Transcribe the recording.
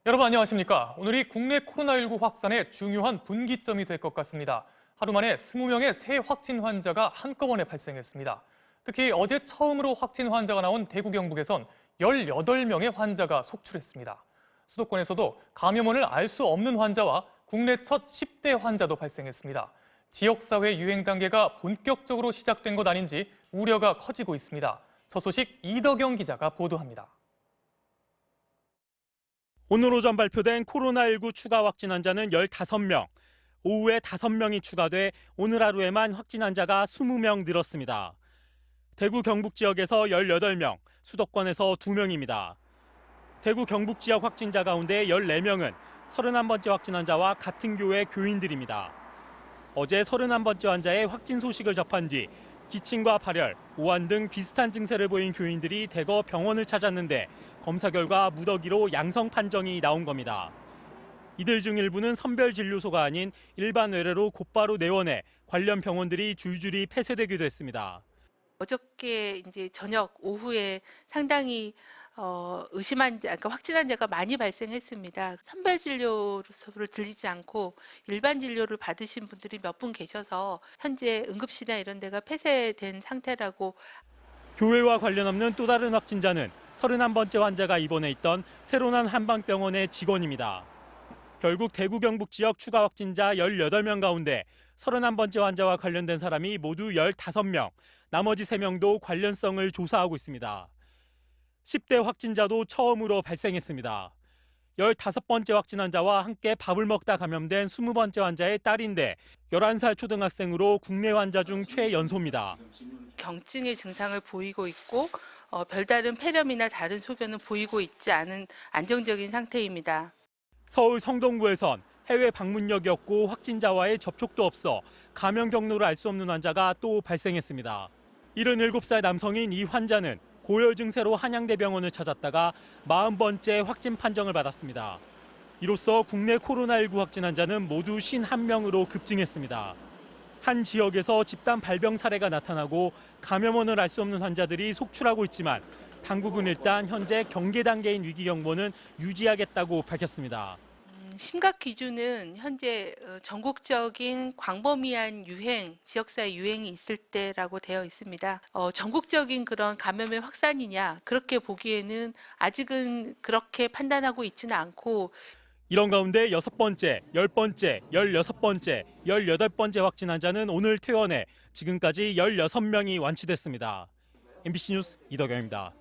여러분 안녕하십니까? 오늘이 국내 코로나19 확산의 중요한 분기점이 될 것 같습니다. 하루 만에 20명의 새 확진 환자가 한꺼번에 발생했습니다. 특히 어제 처음으로 확진 환자가 나온 대구 경북에선 18명의 환자가 속출했습니다. 수도권에서도 감염원을 알 수 없는 환자와 국내 첫 10대 환자도 발생했습니다. 지역사회 유행 단계가 본격적으로 시작된 것 아닌지 우려가 커지고 있습니다. 첫 소식 이덕영 기자가 보도합니다. 오늘 오전 발표된 코로나19 추가 확진 환자는 15명. 오후에 5명이 추가돼 오늘 하루에만 확진 환자가 20명 늘었습니다. 대구 경북 지역에서 18명, 수도권에서 2명입니다. 대구 경북 지역 확진자 가운데 14명은 31번째 확진 환자와 같은 교회 교인들입니다. 어제 31번째 환자의 확진 소식을 접한 뒤 기침과 발열, 오한 등 비슷한 증세를 보인 교인들이 대거 병원을 찾았는데 검사 결과 무더기로 양성 판정이 나온 겁니다. 이들 중 일부는 선별진료소가 아닌 일반 외래로 곧바로 내원해 관련 병원들이 줄줄이 폐쇄되기도 했습니다. 어저께 이제 저녁 오후에 상당히 그러니까 확진 환자가 많이 발생했습니다. 선별 진료소를 들리지 않고 일반 진료를 받으신 분들이 몇 분 계셔서 현재 응급실이나 이런 데가 폐쇄된 상태라고. 교회와 관련 없는 또 다른 확진자는 31번째 환자가 입원해 있던 새로 난 한방병원의 직원입니다. 결국 대구 경북 지역 추가 확진자 18명 가운데 31번째 환자와 관련된 사람이 모두 15명, 나머지 3명도 관련성을 조사하고 있습니다. 10대 확진자도 처음으로 발생했습니다. 15번째 확진 환자와 함께 밥을 먹다 감염된 20번째 환자의 딸인데 11살 초등학생으로 국내 환자 중 최연소입니다. 경증의 증상을 보이고 있고 별다른 폐렴이나 다른 소견은 보이고 있지 않은 안정적인 상태입니다. 서울 성동구에선 해외 방문력이 없고 확진자와의 접촉도 없어 감염 경로를 알 수 없는 환자가 또 발생했습니다. 77살 남성인 이 환자는 고열 증세로 한양대병원을 찾았다가 40번째 확진 판정을 받았습니다. 이로써 국내 코로나19 확진 환자는 모두 51명으로 급증했습니다. 한 지역에서 집단 발병 사례가 나타나고 감염원을 알 수 없는 환자들이 속출하고 있지만 당국은 일단 현재 경계 단계인 위기 경보는 유지하겠다고 밝혔습니다. 심각 기준은 현재 전국적인 광범위한 유행, 지역사회 유행이 있을 때라고 되어 있습니다. 전국적인 그런 감염의 확산이냐 그렇게 보기에는 아직은 그렇게 판단하고 있지는 않고. 이런 가운데 6번째, 10번째, 16번째, 18번째 확진 환자는 오늘 퇴원해 지금까지 16명이 완치됐습니다. MBC 뉴스 이덕영입니다.